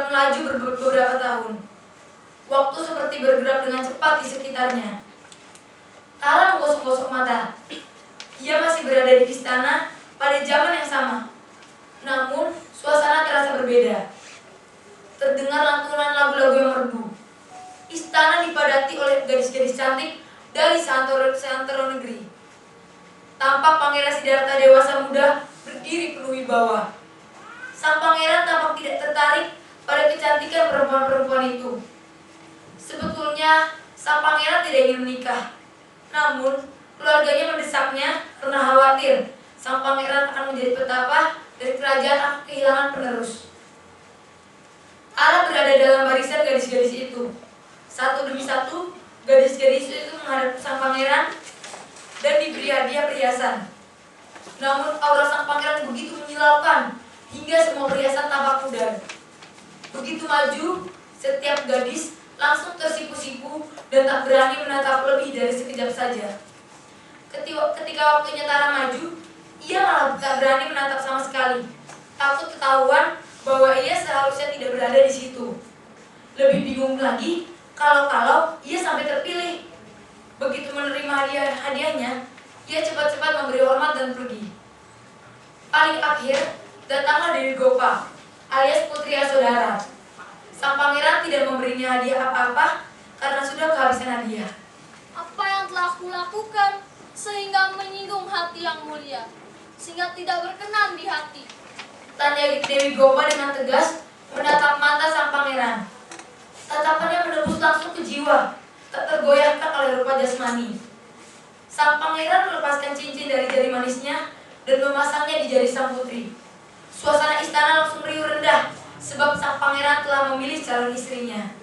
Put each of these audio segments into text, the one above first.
melaju beberapa tahun. Waktu seperti bergerak dengan cepat di sekitarnya. Tara menggosok-gosok mata. Ia masih berada di istana pada zaman yang sama. Namun, suasana terasa berbeda. Terdengar lantunan lagu-lagu yang merdu. Istana dipadati oleh gadis-gadis cantik dari seantero negeri. Tampak Pangeran Siddhartha dewasa muda berdiri penuh wibawa. Sang pangeran tampak tidak tertarik pada kecantikan perempuan-perempuan itu. Sebetulnya, sang pangeran tidak ingin menikah. Namun, keluarganya mendesaknya karena khawatir sang pangeran akan menjadi petapa dan kerajaan akan kehilangan penerus. Ara berada dalam barisan gadis-gadis itu. Satu demi satu, gadis-gadis itu menghadap sang pangeran dan diberi hadiah perhiasan. Namun, aura sang pangeran begitu menyilaukan hingga semua perhiasan tampak pudar. Begitu maju, setiap gadis langsung tersipu-sipu dan tak berani menatap lebih dari sekejap saja. Ketika waktunya Tara maju, ia malah tak berani menatap sama sekali. Takut ketahuan bahwa ia seharusnya tidak berada di situ. Lebih bingung lagi kalau ia sampai terpilih. Begitu menerima hadiahnya, ia cepat-cepat memberi hormat dan pergi. Paling akhir, datanglah Dewi Gopa, alias Putri Yasodhara. Sang pangeran tidak memberinya hadiah apa-apa karena sudah kehabisan hadiah. Apa yang telah aku lakukan sehingga menyinggung hati yang mulia, sehingga tidak berkenan di hati? Tanya Dewi Gopa dengan tegas menatap mata sang pangeran. Tatapannya menembus langsung ke jiwa, tak tergoyahkan oleh rupa jasmani. Sang pangeran melepaskan cincin dari jari manisnya dan memasangnya di jari sang putri. Suasana istana langsung riuh rendah sebab sang pangeran telah memilih calon istrinya.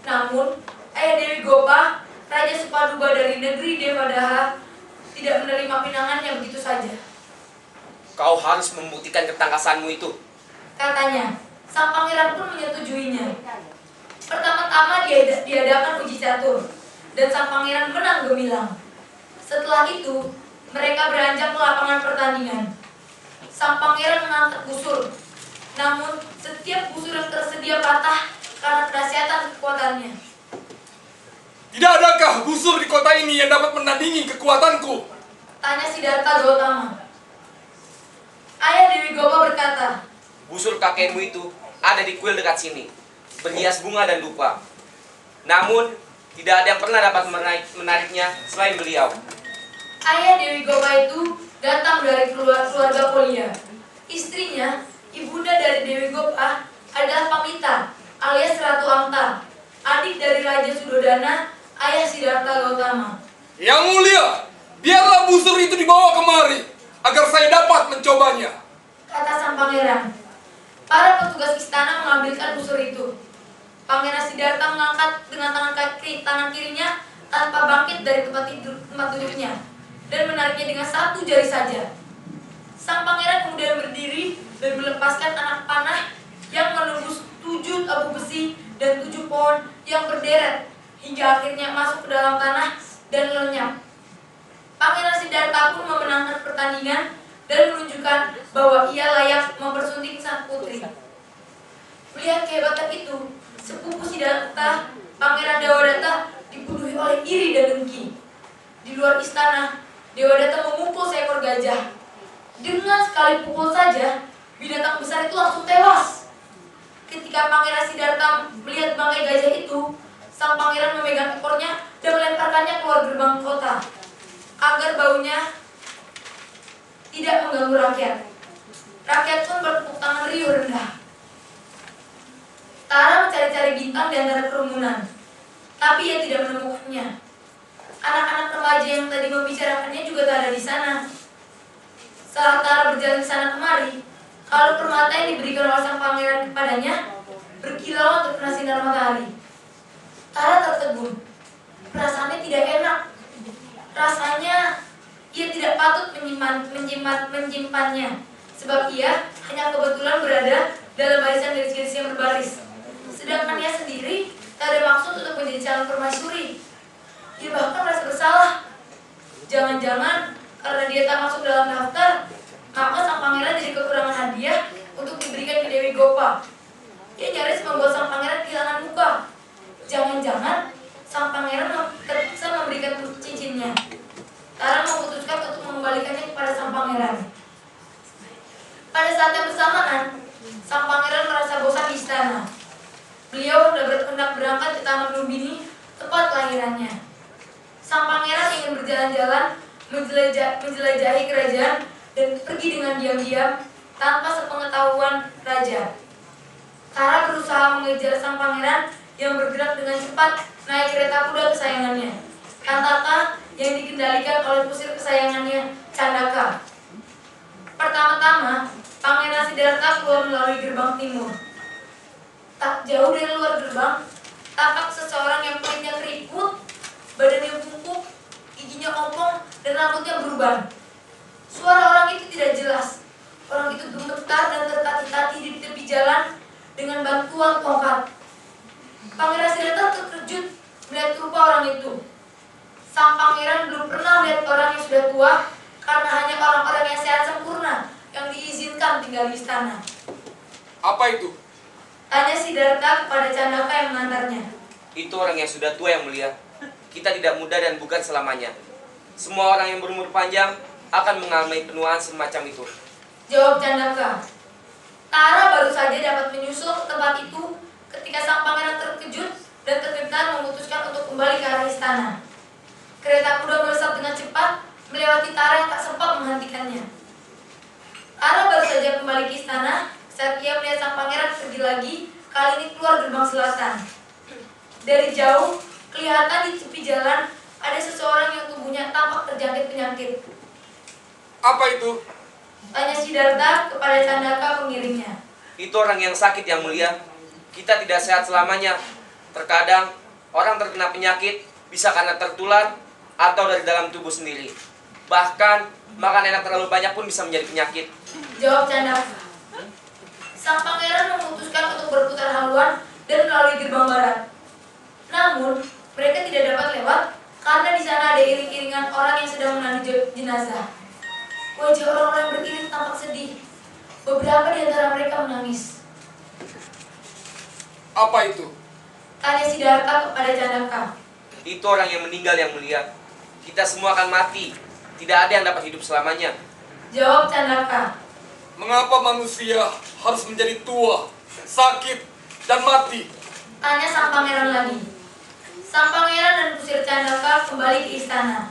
Namun, ayah Dewi Gopa, Raja Supaduba dari negeri Devadaha, tidak menerima pinangannya begitu saja. Kau harus membuktikan ketangkasanmu itu, Katanya. Sang pangeran pun menyetujuinya. Pertama-tama diadakan uji catur, dan sang pangeran menang gemilang. Setelah itu, mereka beranjak ke lapangan pertandingan. Sang pangeran mengangkat busur, namun setiap busur yang tersedia patah karena kedahsyatan kekuatannya. Tidak adakah busur di kota ini yang dapat menandingi kekuatanku? Tanya Siddhartha Gautama. Ayah Dewi Gopa berkata, busur kakekmu itu ada di kuil dekat sini, berhias bunga dan dupa. Namun, tidak ada yang pernah dapat menariknya selain beliau. ayah Dewi Gopa itu datang dari keluarga Polia. Istrinya, ibunda dari Dewi Gopa, adalah Pamita, alias Ratu Amta, adik dari Raja Sudodana, ayah Siddhartha Gautama. Yang mulia, biarlah busur itu dibawa kemari, agar saya dapat mencobanya. Kata sang pangeran. Para petugas istana mengambilkan busur itu. Pangeran Siddhartha mengangkat dengan tangan kirinya tanpa bangkit dari tempat duduknya dan menariknya dengan satu jari saja. Sang pangeran kemudian berdiri dan melepaskan anak panah yang menembus 7 tabu besi dan 7 pohon yang berderet hingga akhirnya masuk ke dalam tanah dan lenyap. Pangeran Siddhartha pun memenangkan pertandingan dan menunjukkan bahwa ia layak mempersunting sang putri. Melihat kehebatan itu, sepupu Siddhartha, Pangeran Devadatta dipenuhi oleh iri dan dengki. Di luar istana, Devadatta memukul seekor gajah. Dengan sekali pukul saja, binatang besar itu langsung tewas. Ketika Pangeran Siddhartha melihat bangkai gajah itu, sang pangeran memegang ekornya dan melemparkannya keluar gerbang kota, agar baunya tidak mengganggu rakyat. Rakyat pun bertepuk tangan riuh rendah. Tara mencari-cari bintang di antara kerumunan, tapi ia tidak menemukannya. Anak-anak remaja yang tadi membicarakannya juga tak ada di sana. Saat Tara berjalan ke sana kemari, kalau permata yang diberikan oleh sang pangeran kepadanya berkilauan terkena sinar matahari. Tara tertegun. Perasaannya tidak enak. Rasanya ia tidak patut menyimpannya, sebab ia hanya kebetulan berada dalam barisan gadis-gadis yang berbaris. Sedangkan ia sendiri tak ada maksud untuk menjadi calon permaisuri. Ia bahkan merasa bersalah. Jangan-jangan karena dia tak masuk dalam daftar, maka sang pangeran jadi kekurangan hadiah untuk diberikan ke Dewi Gopa. Ia nyaris membuat sang pangeran kehilangan muka. Jangan-jangan sang pangeran terpaksa memberikan cincinnya. Tara memutuskan untuk mengembalikannya kepada sang pangeran. Pada saat yang bersamaan, sang pangeran merasa bosan di istana. Beliau hendak berangkat ke Taman Lumbini, tempat kelahirannya. Sang pangeran ingin berjalan-jalan, menjelajahi kerajaan, dan pergi dengan diam-diam tanpa sepengetahuan raja. Tara berusaha mengejar sang pangeran yang bergerak dengan cepat naik kereta kuda kesayangannya, Kantaka, yang dikendalikan oleh kusir kesayangannya, Candaka. Pertama-tama, Pangeran Siddhartha keluar melalui gerbang timur. Tak jauh dari luar gerbang, tampak seseorang yang kulitnya keriput, badannya bungkuk, giginya ompong, dan rambutnya berubah. Suara orang itu tidak jelas. Orang itu gemetar dan tertatih-tatih di tepi jalan dengan bantuan tongkat. Pangeran Siddhartha terkejut melihat rupa orang itu. Sang pangeran belum pernah melihat orang yang sudah tua, karena hanya orang-orang yang sehat sempurna yang diizinkan tinggal di istana. Apa itu? Tanya Siddhartha kepada Candaka yang mengantarnya. Itu orang yang sudah tua, Yang Mulia. Kita tidak muda dan bukan selamanya. Semua orang yang berumur panjang akan mengalami penuaan semacam itu. Jawab Candaka. Tara baru saja dapat menyusul ke tempat itu ketika sang pangeran terkejut dan tergetar memutuskan untuk kembali ke arah istana. Kereta kuda melesat dengan cepat melewati Tara yang tak sempat menghentikannya. Tara baru saja kembali ke istana saat ia melihat sang pangeran pergi lagi, kali ini keluar gerbang selatan. Dari jauh, kelihatan di tepi jalan ada seseorang yang tubuhnya tampak terjangkit penyakit. Apa itu? Tanya Siddhartha kepada Candaka pengiringnya. Itu orang yang sakit, Yang Mulia. Kita tidak sehat selamanya. Terkadang orang terkena penyakit bisa karena tertular atau dari dalam tubuh sendiri. Bahkan makan enak terlalu banyak pun bisa menjadi penyakit. Jawab Candaka. Sang pangeran memutuskan untuk berputar haluan dan melalui gerbang barat. Namun, mereka tidak dapat lewat karena di sana ada iring-iringan orang yang sedang memandu jenazah. Wajah orang-orang beriring tampak sedih. Beberapa di antara mereka menangis. Apa itu? Tanya Siddhartha kepada Candaka. Itu orang yang meninggal, Yang Mulia. Kita semua akan mati. Tidak ada yang dapat hidup selamanya. Jawab Candaka. Mengapa manusia harus menjadi tua, sakit, dan mati? Tanya sang pangeran lagi. Sang pangeran dan kusir Candaka kembali ke istana.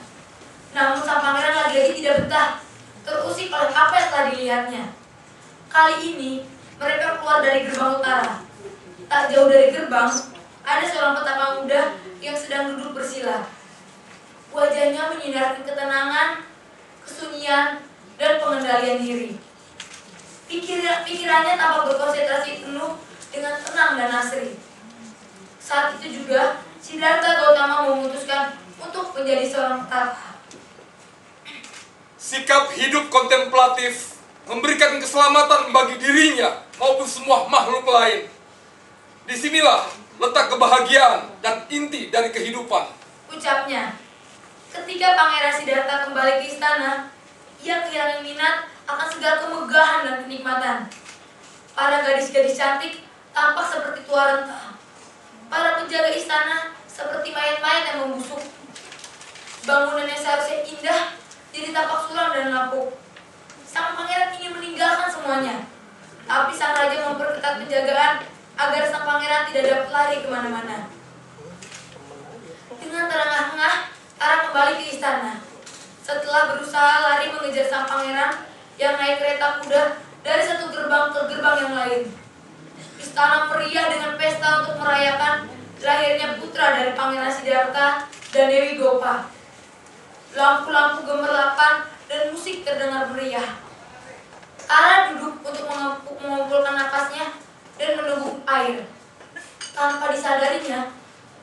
Namun sang pangeran lagi-lagi tidak betah, terusik oleh apa yang telah dilihatnya. Kali ini mereka keluar dari gerbang utara. Tak jauh dari gerbang, ada seorang petapa muda yang sedang duduk bersila. Wajahnya menyinarkan ketenangan, kesunyian, dan pengendalian diri. Pikirannya tampak berkonsentrasi penuh dengan tenang dan asri. Saat itu juga, Siddhartha Gautama memutuskan untuk menjadi seorang petapa. Sikap hidup kontemplatif memberikan keselamatan bagi dirinya maupun semua makhluk lain. Disinilah letak kebahagiaan dan inti dari kehidupan. Ucapnya. Ketika Pangeran Siddhartha kembali ke istana, ia kehilangan minat akan segala kemegahan dan kenikmatan. Para gadis-gadis cantik tampak seperti tua renta. Para penjaga istana seperti mayat-mayat yang membusuk. Bangunan yang seharusnya indah jadi tampak suram dan lapuk. Sang pangeran ingin meninggalkan semuanya, tapi sang raja memperketat penjagaan agar sang pangeran tidak dapat lari kemana-mana. Dengan terengah-engah, Tara kembali ke istana. Setelah berusaha lari mengejar sang pangeran yang naik kereta kuda dari satu gerbang ke gerbang yang lain. Istana meriah dengan pesta untuk merayakan lahirnya putra dari Pangeran Siddhartha dan Dewi Gopa. Lampu-lampu gemerlapan dan musik terdengar meriah. Tara duduk untuk mengumpulkan napasnya dan menunggu air. Tanpa disadarinya,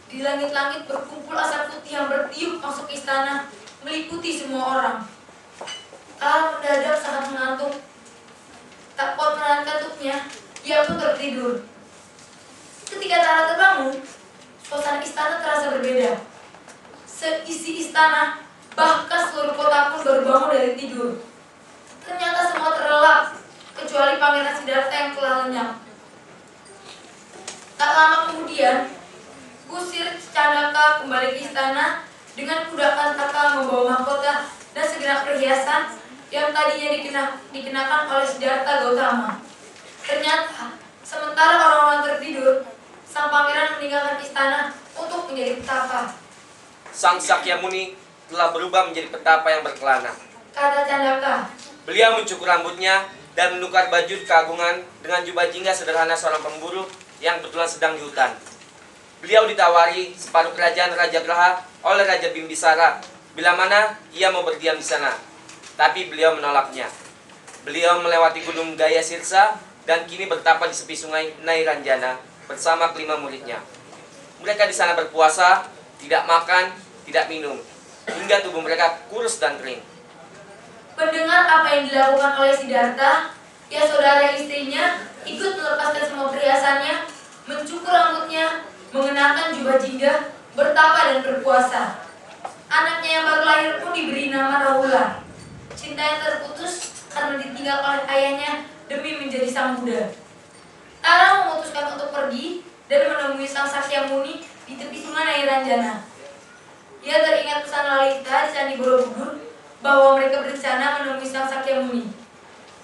di langit-langit berkumpul asap putih yang bertiup masuk istana, meliputi semua orang. Tara mendadak sangat mengantuk. Tak kuat menahan kantuknya, ia pun tertidur. Ketika Tara terbangun, suasana istana terasa berbeda. Seisi istana, bahkan seluruh kota pun baru bangun dari tidur. Ternyata semua terlelap, kecuali Pangeran Siddhartha yang telah lenyap. lama kemudian, Kusir Candaka kembali ke istana dengan kuda Kantaka membawa mahkota dan segenap perhiasan yang tadinya dikenakan oleh Siddhartha Gautama. Ternyata, sementara orang-orang tertidur, sang pangeran meninggalkan istana untuk menjadi petapa. Sang Sakyamuni telah berubah menjadi petapa yang berkelana. Kata Candaka, Beliau mencukur rambutnya dan menukar baju keagungan dengan jubah jingga sederhana seorang pemburu yang kebetulan sedang di hutan. Beliau ditawari separuh kerajaan Raja Graha oleh Raja Bimbisara bila mana ia mau berdiam di sana. Tapi beliau menolaknya. Beliau melewati gunung Gaya Sirsa dan kini bertapa di tepi sungai Nairanjana bersama kelima muridnya. Mereka di sana berpuasa, tidak makan, tidak minum, hingga tubuh mereka kurus dan kering. mendengar apa yang dilakukan oleh Siddhartha, ya saudara istrinya ikut melepaskan semua perhiasannya, mencukur rambutnya, mengenakan jubah jingga, bertapa dan berpuasa. Anaknya yang baru lahir pun diberi nama Rahula. Cinta yang terputus karena ditinggal oleh ayahnya demi menjadi sang Buddha. Tara memutuskan untuk pergi dan menemui sang Sakyamuni di tepi sungai Nairanjana. Ia teringat pesan Lalita di Candi Borobudur bahwa mereka berencana menemui sang Sakyamuni.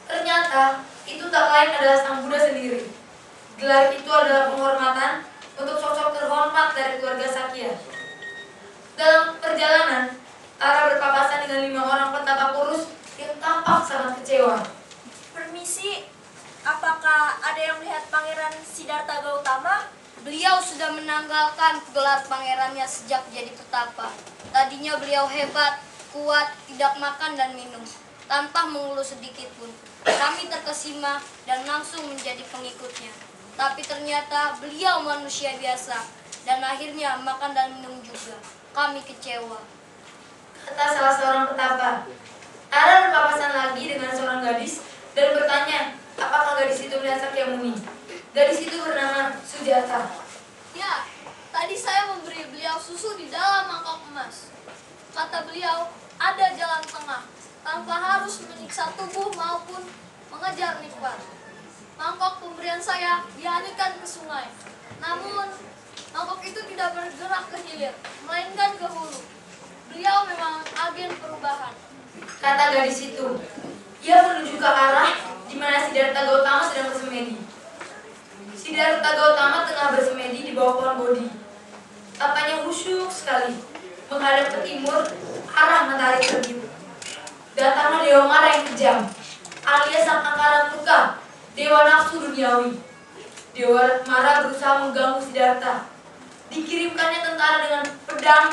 Ternyata itu tak lain adalah sang Buddha sendiri. Gelar itu adalah penghormatan untuk sosok terhormat dari keluarga Sakya. Dalam perjalanan, Tara berpapasan dengan 5 orang petapa kurus yang tampak sangat kecewa. Permisi, apakah ada yang melihat Pangeran Siddhartha Gautama? Beliau sudah menanggalkan gelar pangerannya sejak jadi petapa. Tadinya beliau hebat, kuat, tidak makan dan minum, tanpa mengeluh sedikit pun. Kami terkesima dan langsung menjadi pengikutnya. Tapi ternyata beliau manusia biasa, dan akhirnya makan dan minum juga. Kami kecewa. Kata salah seorang petapa. Tara berpapasan lagi dengan seorang gadis dan bertanya apakah gadis itu melihat Sakyamuni. Gadis itu bernama Sujata. Ya, tadi saya memberi beliau susu di dalam mangkok emas. Kata beliau, ada jalan tengah, tanpa harus menyiksa tubuh maupun mengejar nikmat. Mangkok pemberian saya dialihkan ke sungai. Namun, mangkok itu tidak bergerak ke hilir, melainkan ke hulu. Beliau memang agen perubahan. Kata gadis itu. Ia menuju ke arah di mana Siddhartha Gautama sedang bersemedi. Siddhartha Gautama tengah bersemedi di bawah pohon bodhi. Tapanya khusyuk sekali, menghadap ke timur, arah matahari terbit. Datanglah Dewa Mara yang kejam, alias sang angkara murka, Dewa Nafsu Duniawi. Dewa Mara berusaha mengganggu Siddhartha. Dikirimkannya tentara dengan pedang,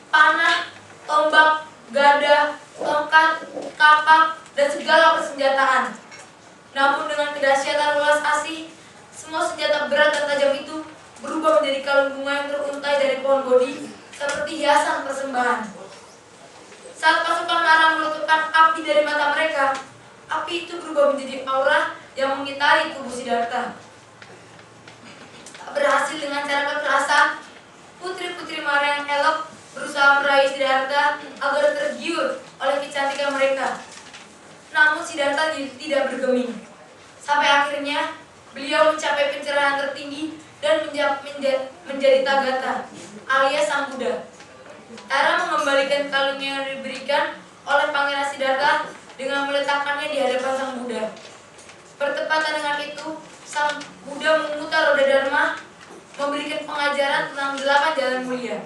panah, tombak, gada, tongkat, kapak, dan segala persenjataan. Namun dengan kedahsyatan welas asih, semua senjata berat dan tajam itu berubah menjadi kalung bunga yang teruntai dari pohon bodhi seperti hiasan persembahan. Saat pasukan Mara meletupkan api dari mata mereka, api itu berubah menjadi aura yang mengitari tubuh Siddhartha. Tak berhasil dengan cara kekerasan, putri-putri Mara yang elok berusaha meraih Siddhartha agar tergiur oleh kecantikan mereka. Namun Siddhartha tidak bergeming. Sampai akhirnya beliau mencapai pencerahan tertinggi dan menjadi Tathagata alias Sang Buddha. Tara mengembalikan kalungnya yang diberikan oleh Pangeran Siddhartha dengan meletakkannya di hadapan Sang Buddha. Bertepatan dengan itu, Sang Buddha memutar roda Dharma, memberikan pengajaran tentang 8 jalan mulia.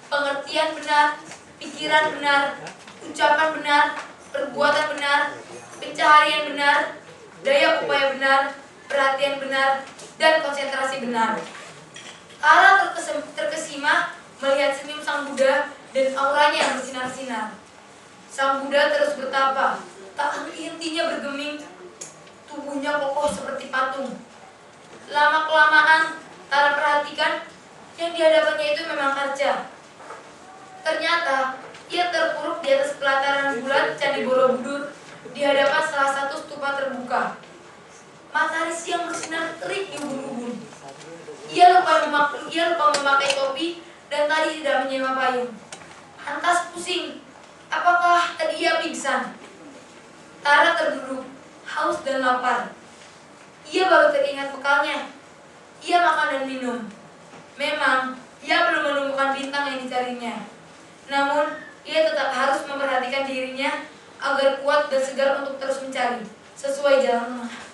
Pengertian benar, pikiran benar, ucapan benar, perbuatan benar, pencaharian benar, daya upaya benar, perhatian benar, dan konsentrasi benar. Tara terkesima melihat senyum Sang Buddha dan auranya yang bersinar-sinar. Sang Buddha terus bertapa, tak henti-hentinya bergeming, tubuhnya kokoh seperti patung. Lama-kelamaan, Tara perhatikan yang di hadapannya itu memang kaca. Ternyata, ia terpuruk di atas pelataran bulat Candi Borobudur di hadapan salah satu stupa terbuka. Matahari siang bersinar terik di ubun-ubun. Ia lupa memakai topi dan tadi tidak menyewa payung. Lantas pusing, apakah tadi ia pingsan? Tara terduduk, haus dan lapar. Ia baru teringat bekalnya. Ia makan dan minum. Memang, ia belum menemukan bintang yang dicarinya. Namun, ia tetap harus memperhatikan dirinya agar kuat dan segar untuk terus mencari, sesuai jalan tengah.